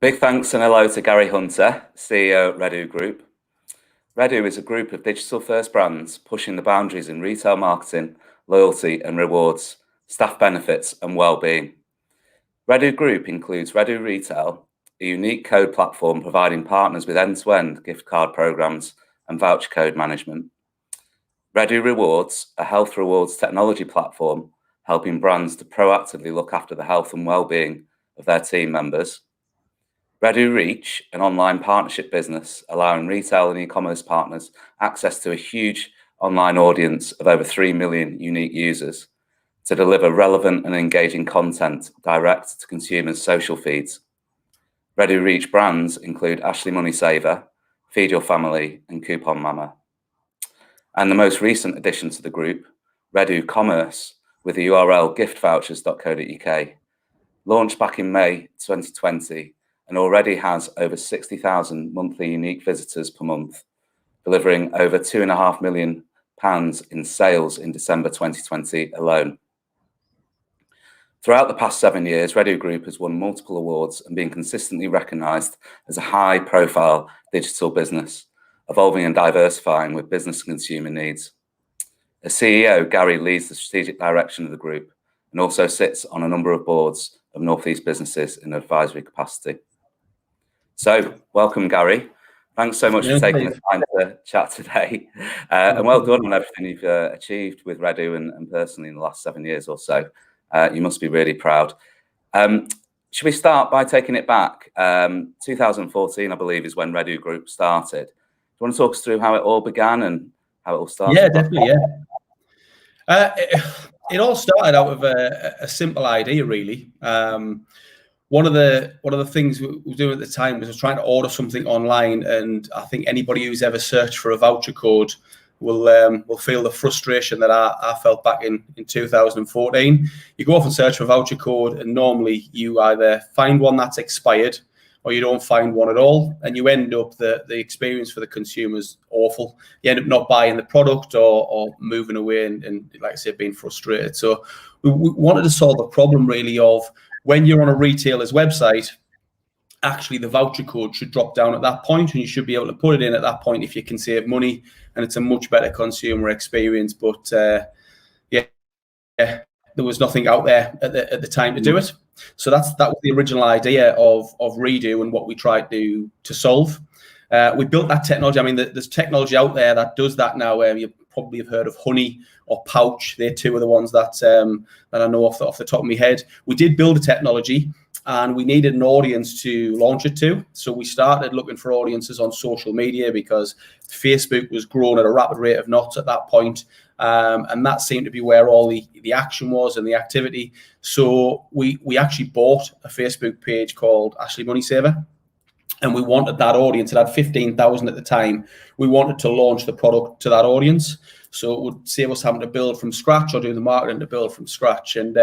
Big thanks and hello to Gary Hunter, CEO at Redu Group. Redu is a group of digital-first brands pushing the boundaries in retail marketing, loyalty and rewards, staff benefits and well-being. Redu Group includes Redu Retail, a unique code platform providing partners with end-to-end gift card programs and voucher code management. Redu Rewards, a health rewards technology platform helping brands to proactively look after the health and well-being of their team members. Redu Reach, an online partnership business allowing retail and e-commerce partners access to a huge online audience of over 3 million unique users to deliver relevant and engaging content direct to consumers' social feeds. Redu Reach brands include Ashley Money Saver, Feed Your Family and Coupon Mama. And the most recent addition to the group, Redu Commerce, with the URL giftvouchers.co.uk, launched back in May 2020 and already has over 60,000 monthly unique visitors per month, delivering over £2.5 million in sales in December 2020 alone. Throughout the past 7 years, Redu Group has won multiple awards and been consistently recognised as a high-profile digital business, evolving and diversifying with business and consumer needs. As CEO, Gary leads the strategic direction of the group and also sits on a number of boards of North East businesses in an advisory capacity. So, welcome, Gary. Thanks so much for taking the time to chat today. And well done on everything you've achieved with Redu and personally in the last 7 years or so. You must be really proud. Should we start by taking it back? 2014, I believe, is when Redu Group started. Do you want to talk us through how it all began and how it all started? Yeah, definitely, yeah. It all started out of a simple idea, really. One of the things we were doing at the time was trying to order something online, and I think anybody who's ever searched for a voucher code will feel the frustration that I felt back in 2014. You go off and search for a voucher code, and normally you either find one that's expired or you don't find one at all, and you end up the experience for the consumer's awful. You end up not buying the product or moving away and like I said, being frustrated. So we wanted to solve the problem really of when you're on a retailer's website, actually the voucher code should drop down at that point, and you should be able to put it in at that point if you can save money, and it's a much better consumer experience. But yeah, there was nothing out there at the time to do it. So that was the original idea of Redu and what we tried to solve. We built that technology. I mean, there's technology out there that does that now. You probably have heard of Honey or Pouch. They're two of the ones that I know off the top of my head. We did build a technology, and we needed an audience to launch it to. So we started looking for audiences on social media because Facebook was growing at a rapid rate of knots at that point. And that seemed to be where all the action was and the activity. So we actually bought a Facebook page called Ashley Money Saver. And we wanted that audience. It had 15,000 at the time. We wanted to launch the product to that audience. So it would save us having to build from scratch or do the marketing to build from scratch. And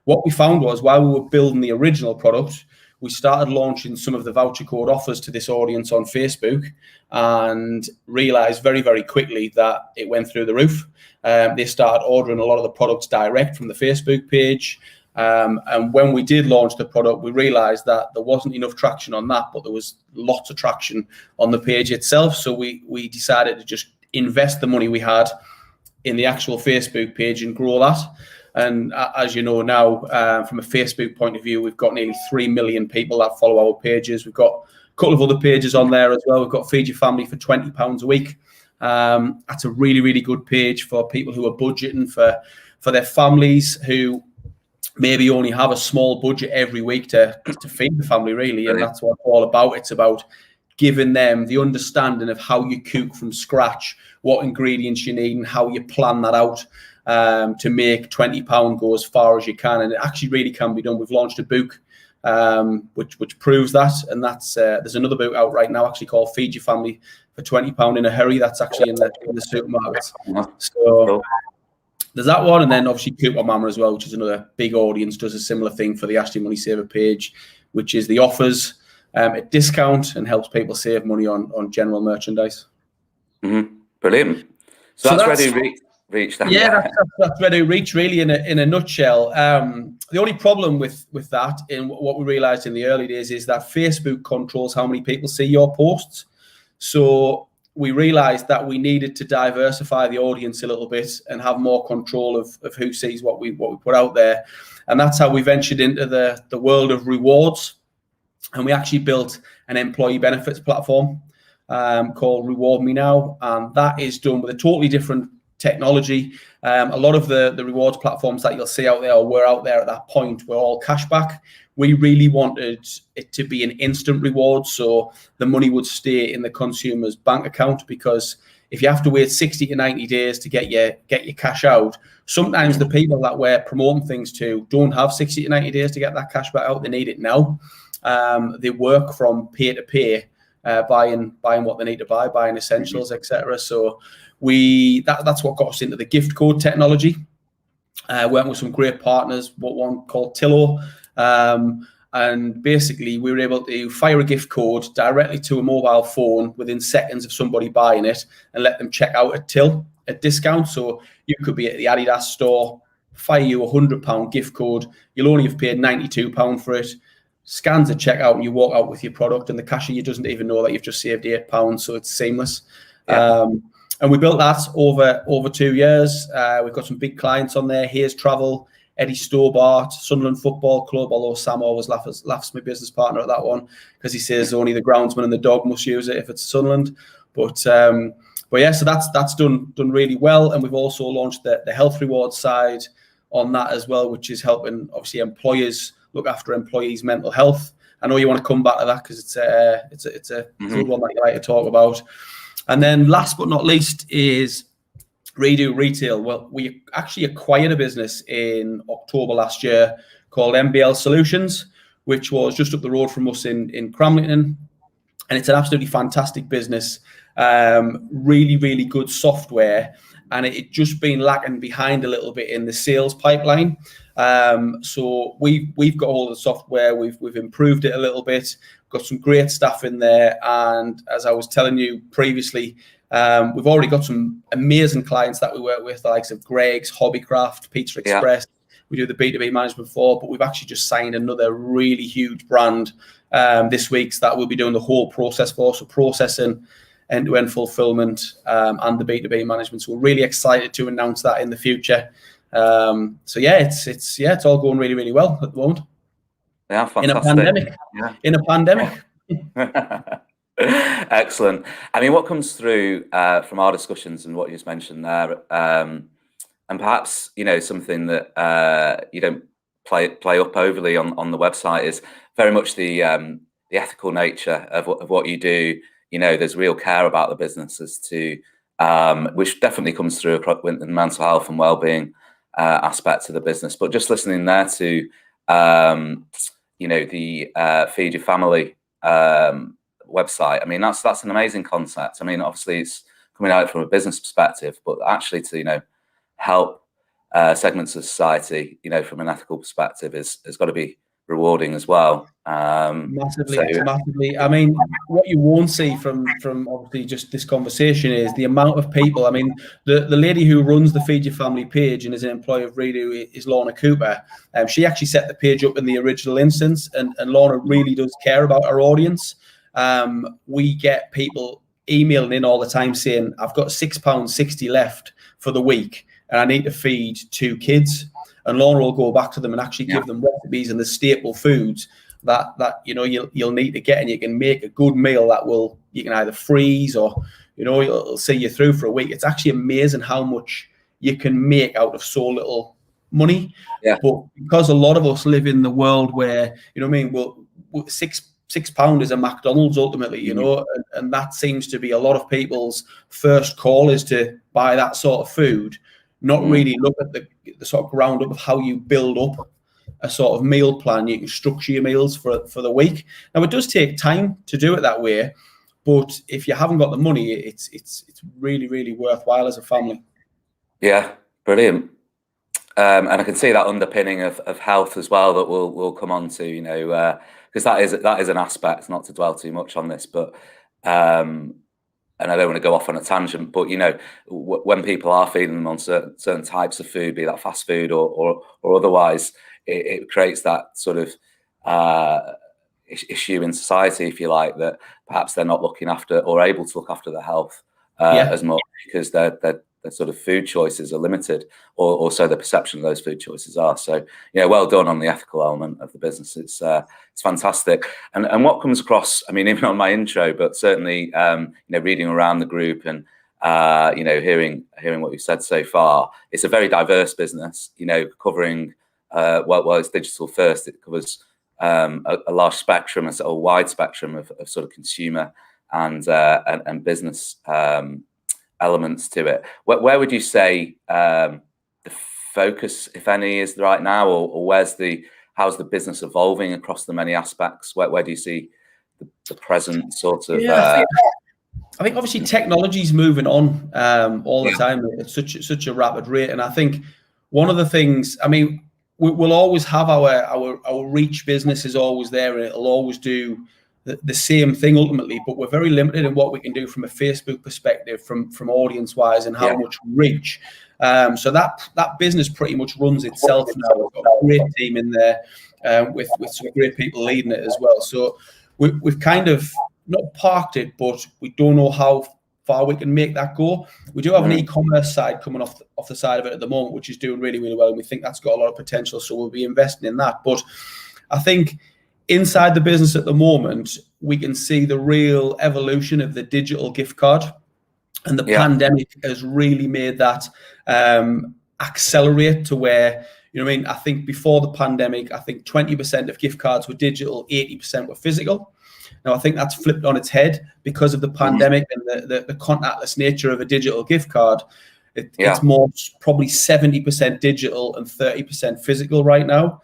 what we found was while we were building the original product, we started launching some of the voucher code offers to this audience on Facebook and realized very, very quickly that it went through the roof. They started ordering a lot of the products direct from the Facebook page. And when we did launch the product, we realized that there wasn't enough traction on that, but there was lots of traction on the page itself. So we decided to just invest the money we had in the actual Facebook page and grow that. And as you know now, from a Facebook point of view, we've got nearly 3 million people that follow our pages. We've got a couple of other pages on there as well. We've got Feed Your Family for £20 a week. That's a really, really good page for people who are budgeting for their families who maybe only have a small budget every week to feed the family, really. And that's what it's all about. It's about giving them the understanding of how you cook from scratch, what ingredients you need and how you plan that out to make £20 go as far as you can. And it actually really can be done. We've launched a book which proves that. And that's there's another book out right now actually called Feed Your Family for £20 in a Hurry. That's actually in the supermarkets. So there's that one, and then obviously Coupon Mama as well, which is another big audience, does a similar thing for the Ashley Money Saver page, which is the offers at discount and helps people save money on general merchandise. Mm-hmm. Brilliant. So that's Redu Reach. reach then. Yeah, that's Redu Reach really in a nutshell. The only problem with that, in what we realized in the early days, is that Facebook controls how many people see your posts. So we realized that we needed to diversify the audience a little bit and have more control of who sees what we put out there. And that's how we ventured into the world of rewards. And we actually built an employee benefits platform called Reward Me Now. And that is done with a totally different technology. A lot of the rewards platforms that you'll see out there, or were out there at that point, were all cashback. We really wanted it to be an instant reward, so the money would stay in the consumer's bank account, because if you have to wait 60 to 90 days to get your cash out, sometimes the people that we're promoting things to don't have 60 to 90 days to get that cash back out. They need it now. They work from pay to pay, buying what they need to buy, buying essentials, etc. So that's what got us into the gift code technology. Working with some great partners, one called Tillo. And basically we were able to fire a gift code directly to a mobile phone within seconds of somebody buying it, and let them check out at till at discount. So you could be at the Adidas store, fire you £100 gift code, you'll only have paid £92 for it, scans at checkout, and you walk out with your product, and the cashier doesn't even know that you've just saved £8. So it's seamless. And we built that over 2 years. We've got some big clients on there: Hayes Travel, Eddie Stobart, Sunderland Football Club, although Sam always laughs my business partner at that one, because he says only the groundsman and the dog must use it if it's Sunderland. But yeah, so that's done really well. And we've also launched the health rewards side on that as well, which is helping obviously employers look after employees' mental health. I know you want to come back to that, because it's a good one that you like to talk about. And then last but not least is Redu Retail. Well, we actually acquired a business in October last year called MBL Solutions, which was just up the road from us in Cramlington. And it's an absolutely fantastic business, really, really good software. And it just been lacking behind a little bit in the sales pipeline. So we've got all the software, we've improved it a little bit, got some great stuff in there. And as I was telling you previously, we've already got some amazing clients that we work with, the likes of Greg's, Hobbycraft, Pizza Express. We do the B2B management for, but we've actually just signed another really huge brand this week that we'll be doing the whole process for, so processing, end-to-end fulfillment, and the B2B management. So we're really excited to announce that in the future. So yeah, it's all going really, really well at the moment. Yeah, fantastic. In a pandemic. Excellent. I mean, what comes through from our discussions and what you just mentioned there, and perhaps something that you don't play up overly on the website, is very much the ethical nature of what you do. There's real care about the business as to which definitely comes through with the mental health and wellbeing aspect of the business. But just listening there to the Feed Your Family website, I mean, that's an amazing concept. I mean, obviously it's coming out from a business perspective, but actually to help segments of society from an ethical perspective has got to be rewarding as well. Massively. I mean, what you won't see from obviously just this conversation is the amount of people. I mean, the lady who runs the Feed Your Family page and is an employee of Redu is Lorna Cooper. She actually set the page up in the original instance, and Lorna really does care about our audience. We get people emailing in all the time saying, I've got £6.60 left for the week and I need to feed 2 kids. And Lorna will go back to them and actually give them recipes and the staple foods that you'll need to get, and you can make a good meal that you can either freeze or it'll see you through for a week. It's actually amazing how much you can make out of so little money. But because a lot of us live in the world where £6 is a McDonald's ultimately, and that seems to be a lot of people's first call, is to buy that sort of food, not really look at the sort of ground up of how you build up a sort of meal plan. You can structure your meals for the week. Now, it does take time to do it that way, but if you haven't got the money, it's really, really worthwhile as a family. Yeah, brilliant. And I can see that underpinning of health as well that we'll come on to, because that is an aspect, not to dwell too much on this, but and I don't want to go off on a tangent, but when people are feeding them on certain types of food, be that fast food or otherwise, it creates that sort of issue in society, if you like, that perhaps they're not looking after or able to look after their health as much, because their sort of food choices are limited, or so the perception of those food choices are. So, well done on the ethical element of the business. It's fantastic. And what comes across, I mean, even on my intro, but certainly, reading around the group and, hearing what you've said so far, it's a very diverse business, covering, well, it's digital first. It covers a large spectrum, a wide spectrum of sort of consumer and business elements to it. Where would you say the focus, if any, is right now, or how's the business evolving across the many aspects? Where do you see the present sort of? I think obviously technology is moving on all the time at such a rapid rate, and I think one of the things, I mean, we'll always have our reach business is always there, and it'll always do the same thing ultimately, but we're very limited in what we can do from a Facebook perspective, from audience wise, and how much reach. So that business pretty much runs itself now. We've got a great team in there with some great people leading it as well. So we've kind of not parked it, but we don't know how far we can make that go. We do have an e-commerce side coming off the side of it at the moment, which is doing really, really well, and we think that's got a lot of potential. So we'll be investing in that. But I think inside the business at the moment, we can see the real evolution of the digital gift card, and the pandemic has really made that accelerate to where, I think before the pandemic, I think 20% of gift cards were digital, 80% were physical. Now, I think that's flipped on its head because of the pandemic and the contactless nature of a digital gift card. It's more probably 70% digital and 30% physical right now.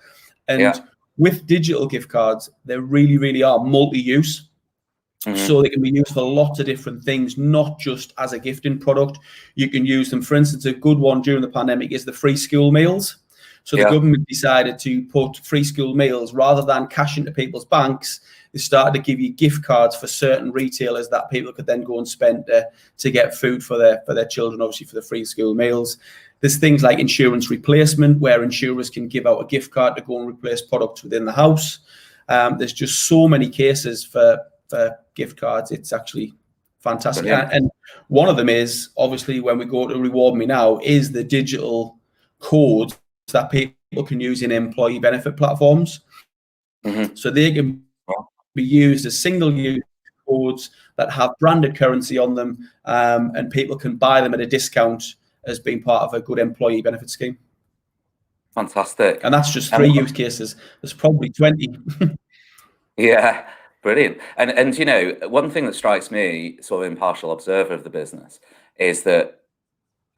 And with digital gift cards, they really, really are multi-use. So they can be used for lots of different things, not just as a gifting product. You can use them, for instance, a good one during the pandemic is the free school meals. So the government decided to put free school meals, rather than cash into people's banks, they started to give you gift cards for certain retailers that people could then go and spend to get food for their children, obviously for the free school meals. There's things like insurance replacement, where insurers can give out a gift card to go and replace products within the house. There's just so many cases for gift cards. It's actually fantastic. And one of them is, obviously, when we go to Reward Me Now, is the digital codes that people can use in employee benefit platforms. So they can be used as single-use codes that have branded currency on them, and people can buy them at a discount as being part of a good employee benefit scheme. Fantastic. And that's just 3 use cases. There's probably 20. Yeah, brilliant. And one thing that strikes me, sort of impartial observer of the business, is that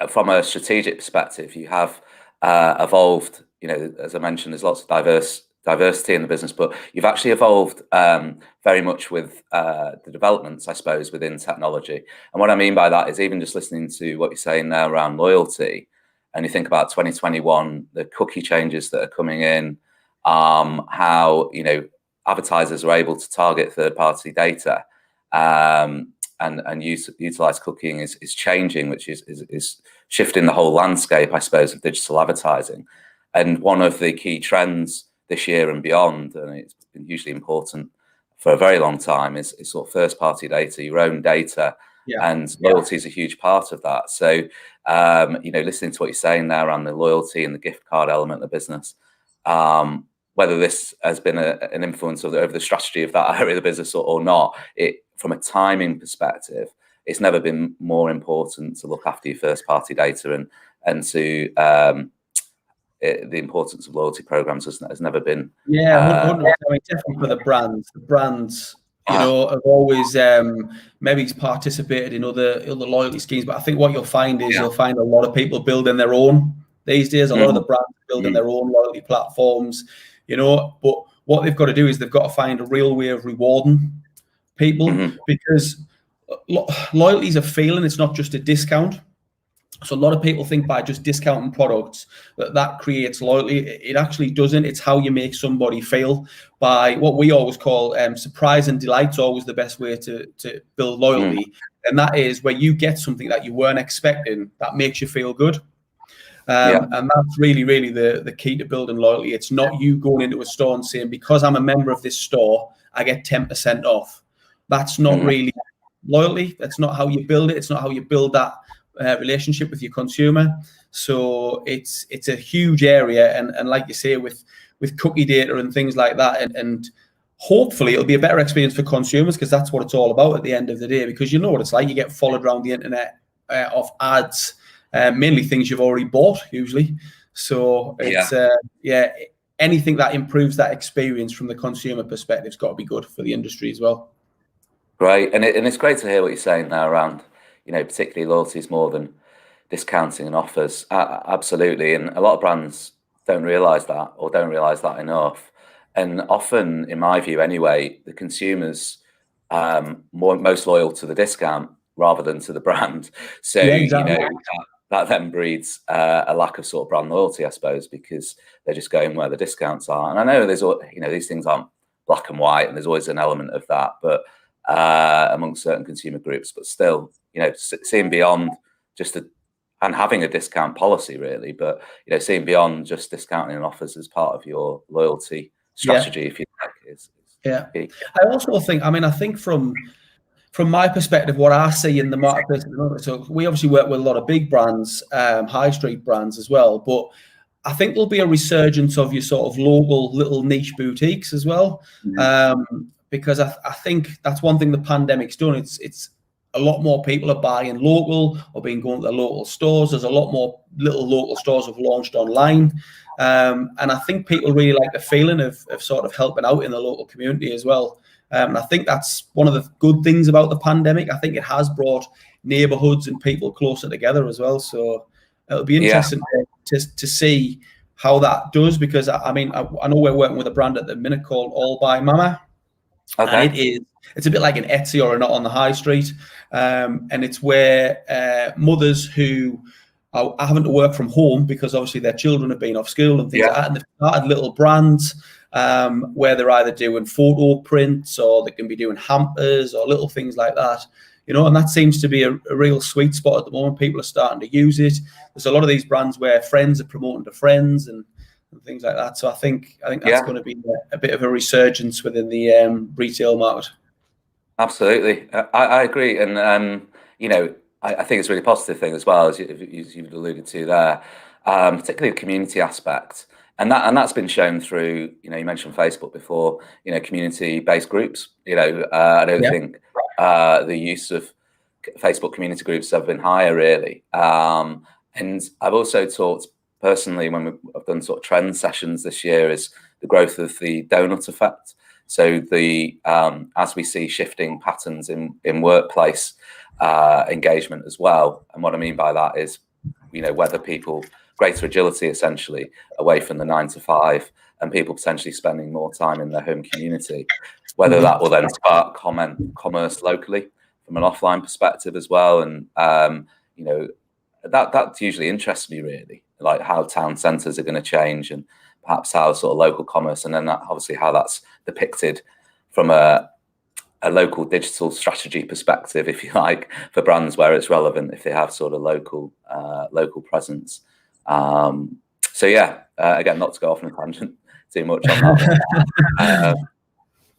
from a strategic perspective, you have evolved, as I mentioned, there's lots of diversity in the business, but you've actually evolved very much with the developments, I suppose, within technology. And what I mean by that is, even just listening to what you're saying there around loyalty, and you think about 2021, the cookie changes that are coming in, how, advertisers are able to target third-party data and utilize cooking is changing, which is shifting the whole landscape, I suppose, of digital advertising. And one of the key trends this year and beyond, and it's been hugely important for a very long time, is sort of first-party data, your own data, and loyalty is a huge part of that. So, listening to what you're saying there around the loyalty and the gift card element of the business, whether this has been an influence over the strategy of that area of the business or not, from a timing perspective, it's never been more important to look after your first-party data, and to the importance of loyalty programs has never been. I mean, definitely for the brands. The brands, have always maybe participated in other loyalty schemes, but I think what you'll find is you'll find a lot of people building their own these days. A lot of the brands building their own loyalty platforms, But what they've got to do is they've got to find a real way of rewarding people, because loyalty is a feeling. It's not just a discount. So a lot of people think by just discounting products that creates loyalty. It actually doesn't. It's how you make somebody feel by what we always call surprise and delight's always the best way to build loyalty. And that is where you get something that you weren't expecting that makes you feel good. And that's really, really the key to building loyalty. It's not you going into a store and saying, because I'm a member of this store, I get 10% off. That's not really loyalty. That's not how you build it. It's not how you build that relationship with your consumer. So it's a huge area, and like you say, with cookie data and things like that, and hopefully it'll be a better experience for consumers, because that's what it's all about at the end of the day. Because you know what it's like, you get followed around the internet of ads, mainly things you've already bought usually. So it's anything that improves that experience from the consumer perspective has got to be good for the industry as well. Great, and it's great to hear what you're saying now around, particularly loyalty is more than discounting and offers. Absolutely, and a lot of brands don't realise that, or don't realise that enough. And often, in my view anyway, the consumers most loyal to the discount rather than to the brand. So exactly. That then breeds a lack of sort of brand loyalty, I suppose, because they're just going where the discounts are. And I know there's these things aren't black and white, and there's always an element of that, but amongst certain consumer groups, but still, seeing beyond just and having a discount policy really, but seeing beyond just discounting and offers as part of your loyalty strategy, if you like, is key. I also think, I think from my perspective, what I see in the marketplace at the moment, so we obviously work with a lot of big brands, high street brands as well, but I think there'll be a resurgence of your sort of local little niche boutiques as well. Because I think that's one thing the pandemic's done. It's a lot more people are buying local or being going to the local stores. There's a lot more little local stores have launched online. And I think people really like the feeling of sort of helping out in the local community as well. And I think that's one of the good things about the pandemic. I think it has brought neighborhoods and people closer together as well. So it'll be interesting to see how that does, because I know we're working with a brand at the minute called All by Mama. Okay. And it's a bit like an Etsy or a Not on the High Street. And it's where mothers who are having to work from home because obviously their children have been off school and things like that. And they've started little brands where they're either doing photo prints, or they can be doing hampers or little things like that. And that seems to be a real sweet spot at the moment. People are starting to use it. There's a lot of these brands where friends are promoting to friends and things like that. So I think that's going to be a bit of a resurgence within the retail market. Absolutely, I agree, and I think it's a really positive thing as well, as you've alluded to there, particularly the community aspect, and that's been shown through. You mentioned Facebook before. Community-based groups. I don't think the use of Facebook community groups have been higher really, and I've also talked personally when I've done sort of trend sessions this year, is the growth of the donut effect. So as we see shifting patterns in workplace engagement as well, and what I mean by that is, whether people greater agility essentially away from the 9 to 5, and people potentially spending more time in their home community, whether that will then spark commerce locally from an offline perspective as well, and that usually interests me really, like how town centres are going to change, and perhaps how sort of local commerce, and then obviously how that's depicted from a local digital strategy perspective, if you like, for brands where it's relevant, if they have sort of local presence. Again, not to go off on a tangent too much on that one.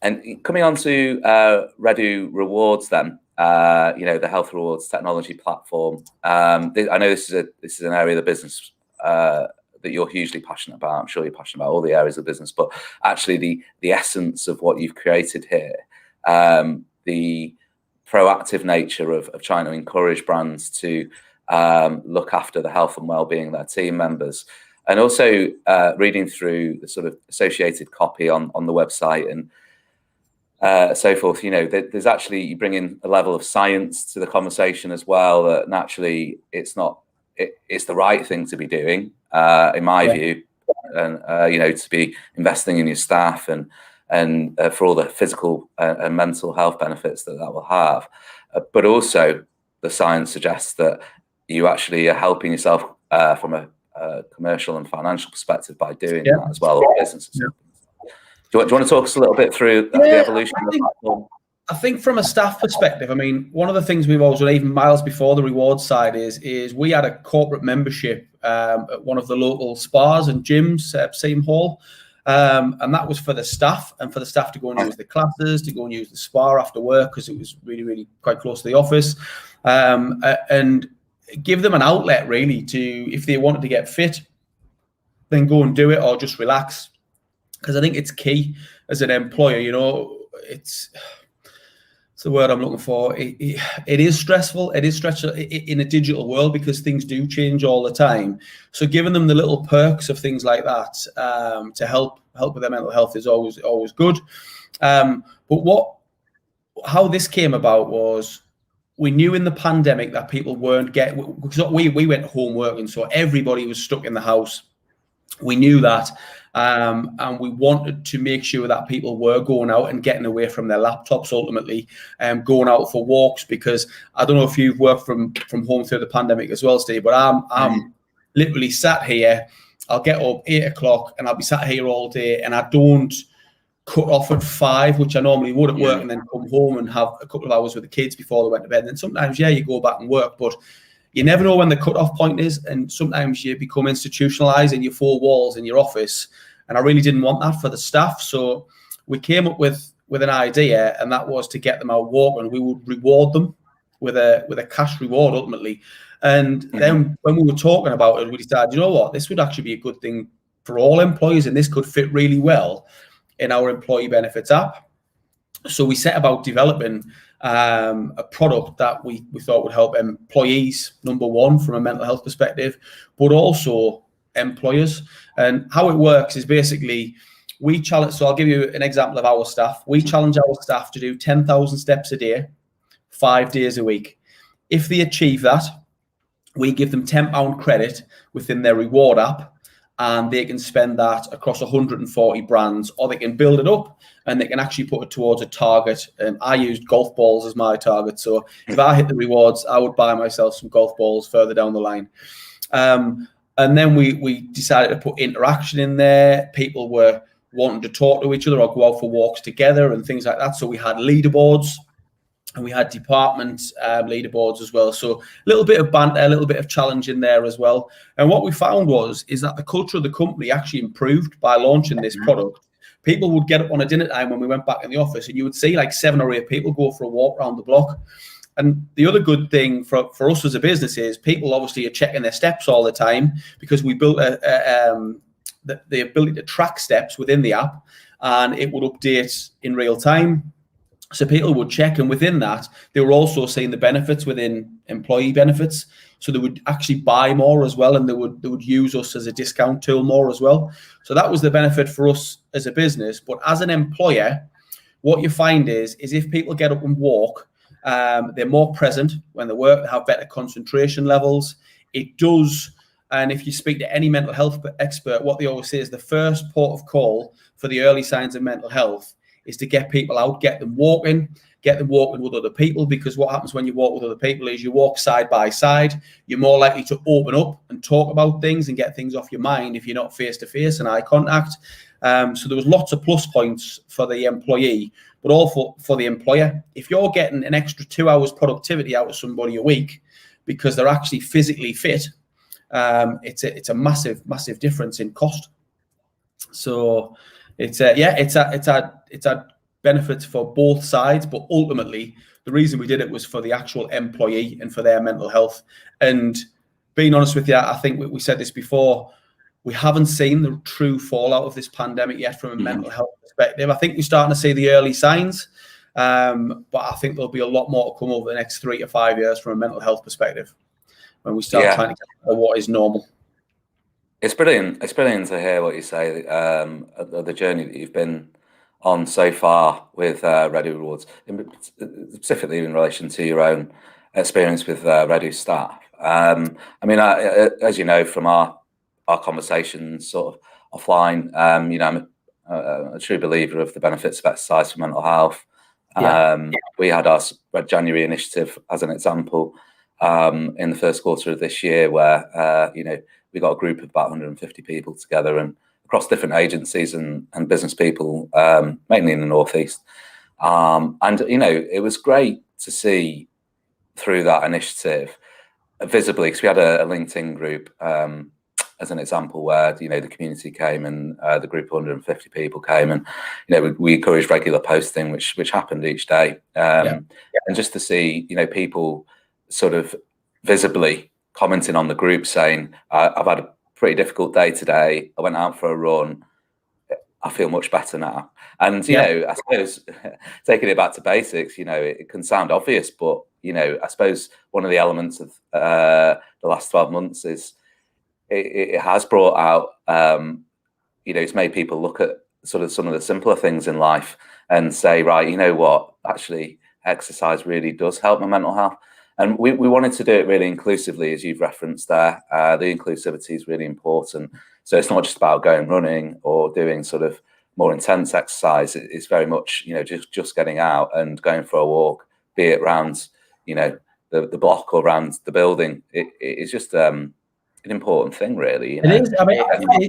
And coming on to Redu Rewards then, the health rewards technology platform. I know this is an area of the business that you're hugely passionate about. I'm sure you're passionate about all the areas of business, but actually the essence of what you've created here, the proactive nature of trying to encourage brands to look after the health and well-being of their team members, and also reading through the sort of associated copy on the website and so forth. There's actually, you bring in a level of science to the conversation as well, that naturally it's the right thing to be doing, in my view, and to be investing in your staff and for all the physical and mental health benefits that will have, but also the science suggests that you actually are helping yourself from a commercial and financial perspective by doing that as well, businesses. Yeah. Do you want to talk us a little bit through the evolution of the platform? I think from a staff perspective, I mean, one of the things we've always done, even miles before the reward side, is we had a corporate membership at one of the local spas and gyms, Seam Hall, and that was for the staff, and for the staff to go and use the classes, to go and use the spa after work, because it was really, really quite close to the office, and give them an outlet really to, if they wanted to get fit, then go and do it, or just relax. Because I think it's key as an employer, you know, it's the word I'm looking for. It is stressful. It is stressful in a digital world because things do change all the time. So giving them the little perks of things like that to help with their mental health is always good. But how this came about was, we knew in the pandemic that people weren't because we went home working, so everybody was stuck in the house. We knew that, and we wanted to make sure that people were going out and getting away from their laptops ultimately, going out for walks, because I don't know if you've worked from home through the pandemic as well, Steve, but I'm literally sat here. I'll get up 8 o'clock and I'll be sat here all day, and I don't cut off at 5, which I normally would at work, and then come home and have a couple of hours with the kids before they went to bed. And then sometimes, you go back and work, but you never know when the cut-off point is, and sometimes you become institutionalized in your 4 walls in your office, and I really didn't want that for the staff. So we came up with an idea, and that was to get them out walking. We would reward them with a cash reward ultimately. And then when we were talking about it, we decided, you know what, this would actually be a good thing for all employees, and this could fit really well in our employee benefits app. So we set about developing a product that we thought would help employees, number one, from a mental health perspective, but also employers. And how it works is basically we challenge. So I'll give you an example of our staff. We challenge our staff to do 10,000 steps a day, 5 days a week. If they achieve that, we give them £10 credit within their reward app, and they can spend that across 140 brands, or they can build it up and they can actually put it towards a target. I used golf balls as my target. So if I hit the rewards, I would buy myself some golf balls further down the line. And then we decided to put interaction in there. People were wanting to talk to each other or go out for walks together and things like that. So we had leaderboards, and we had department leaderboards as well. So a little bit of banter, a little bit of challenge in there as well. And what we found is that the culture of the company actually improved by launching this product. People would get up on a dinner time when we went back in the office, and you would see like 7 or 8 people go for a walk around the block. And the other good thing for us as a business is people obviously are checking their steps all the time, because we built the ability to track steps within the app, and it would update in real time. So people would check, and within that, they were also seeing the benefits within employee benefits. So they would actually buy more as well, and they would use us as a discount tool more as well. So that was the benefit for us as a business. But as an employer, what you find is if people get up and walk, they're more present when they work, they have better concentration levels. It does, and if you speak to any mental health expert, what they always say is the first port of call for the early signs of mental health is to get people out, get them walking with other people, because what happens when you walk with other people is you walk side by side. You're more likely to open up and talk about things and get things off your mind if you're not face-to-face and eye contact. So there was lots of plus points for the employee, but also for the employer. If you're getting an extra 2 hours productivity out of somebody a week because they're actually physically fit, it's a massive difference in cost. So it's a benefits for both sides, but ultimately the reason we did it was for the actual employee and for their mental health. And being honest with you, I think we said this before, we haven't seen the true fallout of this pandemic yet from a mental health perspective. I think we're starting to see the early signs, but I think there'll be a lot more to come over the next 3 to 5 years from a mental health perspective when we start trying to get what is normal. It's brilliant. It's brilliant to hear what you say, the journey that you've been on so far with Redu Rewards, specifically in relation to your own experience with Redu staff. I mean, as you know from our conversations sort of offline, I'm a true believer of the benefits of exercise for mental health. We had our Red January initiative as an example. in the first quarter of this year, where we got a group of about 150 people together and across different agencies and business people, mainly in the Northeast. And it was great to see through that initiative visibly, because we had a LinkedIn group as an example where the community came and the group of 150 people came, and we encouraged regular posting, which happened each day, and just to see people sort of visibly commenting on the group saying, I've had a pretty difficult day today, I went out for a run, I feel much better now. And I suppose taking it back to basics, it can sound obvious, but I suppose one of the elements of the last 12 months is it has brought out it's made people look at sort of some of the simpler things in life and say, right, you know what, actually exercise really does help my mental health. And we wanted to do it really inclusively, as you've referenced there. The inclusivity is really important. So it's not just about going running or doing sort of more intense exercise. It's very much, just getting out and going for a walk, be it around, the block or around the building. It's just an important thing, really. It is. I mean,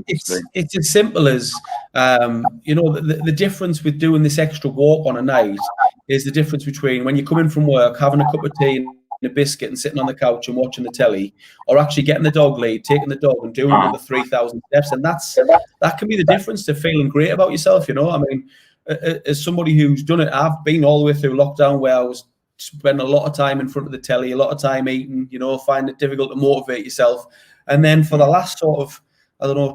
it's as simple as, the difference with doing this extra walk on a night is the difference between when you're coming from work, having a cup of tea and a biscuit and sitting on the couch and watching the telly, or actually getting the dog lead, taking the dog and doing another 3,000 steps. And that can be the difference to feeling great about yourself. I mean, as somebody who's done it, I've been all the way through lockdown where I was spending a lot of time in front of the telly, a lot of time eating, find it difficult to motivate yourself. And then for the last sort of,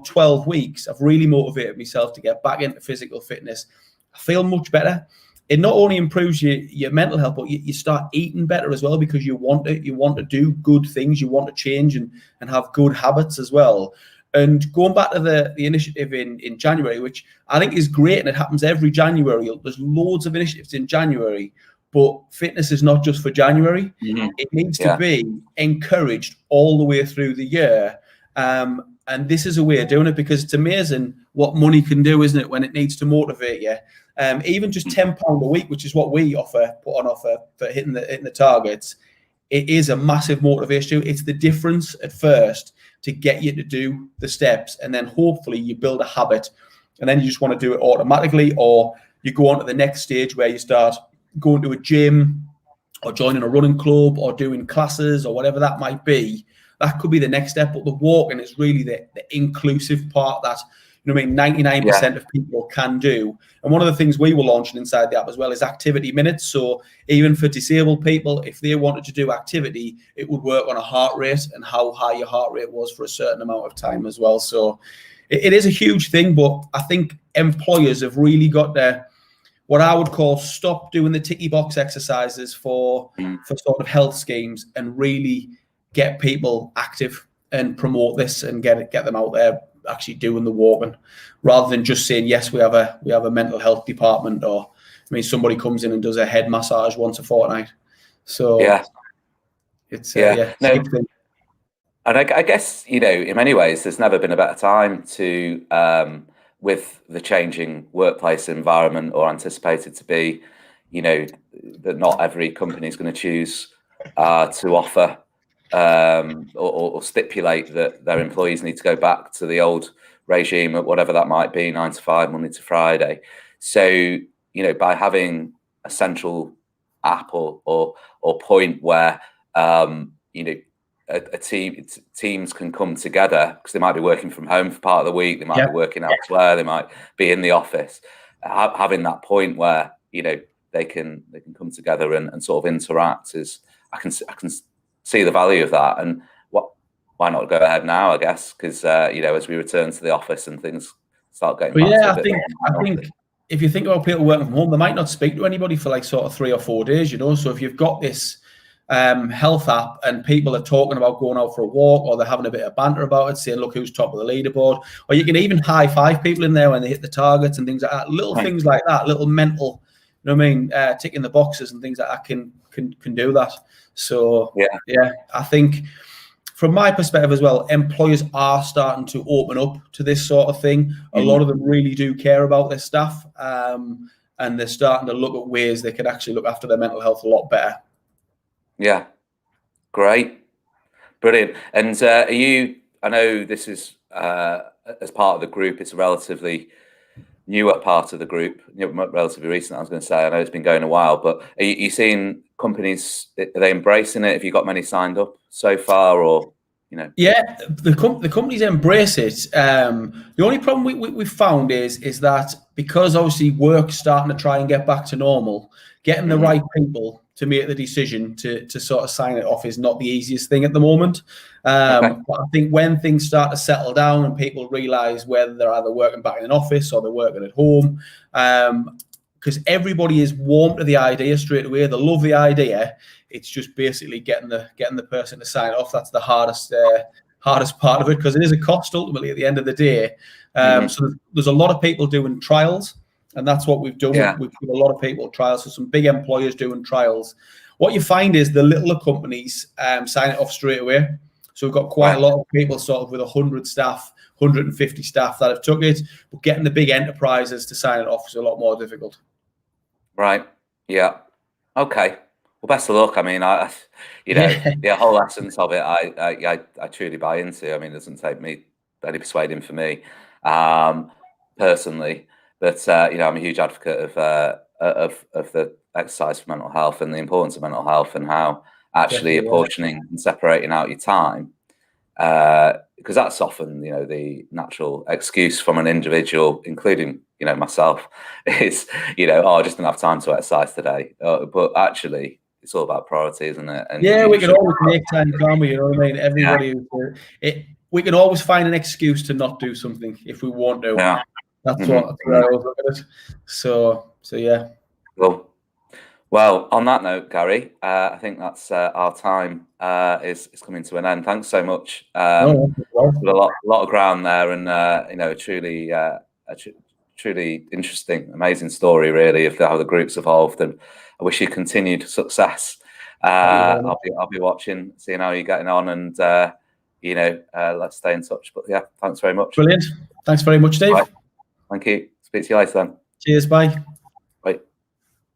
12 weeks, I've really motivated myself to get back into physical fitness. I feel much better. It not only improves your mental health, but you start eating better as well, because you want to do good things, you want to change and have good habits as well. And going back to the initiative in January, which I think is great, and it happens every January. There's loads of initiatives in January, but fitness is not just for January. Mm-hmm. It needs to be encouraged all the way through the year. And this is a way of doing it, because it's amazing what money can do, isn't it, when it needs to motivate you. Even just £10 a week, which is what we put on offer for hitting the targets, it is a massive motivation. It's the difference at first to get you to do the steps, and then hopefully you build a habit, and then you just want to do it automatically, or you go on to the next stage where you start going to a gym or joining a running club or doing classes or whatever that might be. That could be the next step. But the walking is really the inclusive part that 99% of people can do. And one of the things we were launching inside the app as well is activity minutes. So even for disabled people, if they wanted to do activity, it would work on a heart rate and how high your heart rate was for a certain amount of time as well. So it is a huge thing, but I think employers have really got to, what I would call, stop doing the ticky box exercises for sort of health schemes, and really get people active and promote this and get them out there actually doing the walking, rather than just saying, yes, we have a mental health department, or somebody comes in and does a head massage once a fortnight. So it's a big thing. And I guess in many ways there's never been a better time to with the changing workplace environment, or anticipated to be, that not every company is going to choose to offer or stipulate that their employees need to go back to the old regime, whatever that might be, 9 to 5, Monday to Friday. So, by having a central app or point where, teams can come together, because they might be working from home for part of the week, they might be working elsewhere, they might be in the office, having that point where they can come together and sort of interact is, I can see the value of that. And why not go ahead now, I guess, because as we return to the office and things start getting I think if you think about people working from home, they might not speak to anybody for like sort of 3 or 4 days, so if you've got this health app and people are talking about going out for a walk, or they're having a bit of banter about it, saying, look who's top of the leaderboard, or you can even high five people in there when they hit the targets and things like that. Little things like that, little mental, ticking the boxes and things like that can do that. So I think from my perspective as well, employers are starting to open up to this sort of thing. A lot of them really do care about their staff, and they're starting to look at ways they could actually look after their mental health a lot better. Yeah. Great. Brilliant. And are you, I know this is, as part of the group, it's a relatively newer part of the group, relatively recent, I was going to say. I know it's been going a while, but are you seeing companies, are they embracing it? Have you got many signed up so far, or, you know? Yeah, the companies embrace it. The only problem we've found is that because obviously work's starting to try and get back to normal, getting the right people to make the decision to sort of sign it off is not the easiest thing at the moment. But I think when things start to settle down and people realise whether they're either working back in an office or they're working at home, because everybody is warm to the idea straight away. They love the idea. It's just basically getting the person to sign off. That's the hardest part of it, because it is a cost ultimately at the end of the day. So there's a lot of people doing trials, and that's what we've done. Yeah. We've given a lot of people trials. So some big employers doing trials. What you find is the littler companies sign it off straight away. So we've got quite a lot of people sort of with 100 staff, 150 staff that have took it, but getting the big enterprises to sign it off is a lot more difficult. Right. Yeah. Okay. Well, best of luck. I mean, the whole essence of it, I truly buy into. I mean, it doesn't take me any persuading for me, personally. But I'm a huge advocate of the exercise for mental health and the importance of mental health, and how actually apportioning and separating out your time, because that's often the natural excuse from an individual, including myself, is I just don't have time to exercise today. But actually, it's all about priority, isn't it? And we can always make time, can't we? You know what I mean? Everybody, we can always find an excuse to not do something if we want to. Yeah. That's what I always look at it. So yeah. Cool. Well, on that note, Gary, I think that's our time is coming to an end. Thanks so much. A lot of ground there, and truly interesting, amazing story, really, of how the group's evolved. And I wish you continued success. I'll be watching, seeing how you're getting on, and let's stay in touch. But yeah, thanks very much. Brilliant. Thanks very much, Dave. Right. Thank you. Speak to you later then. Cheers. Bye.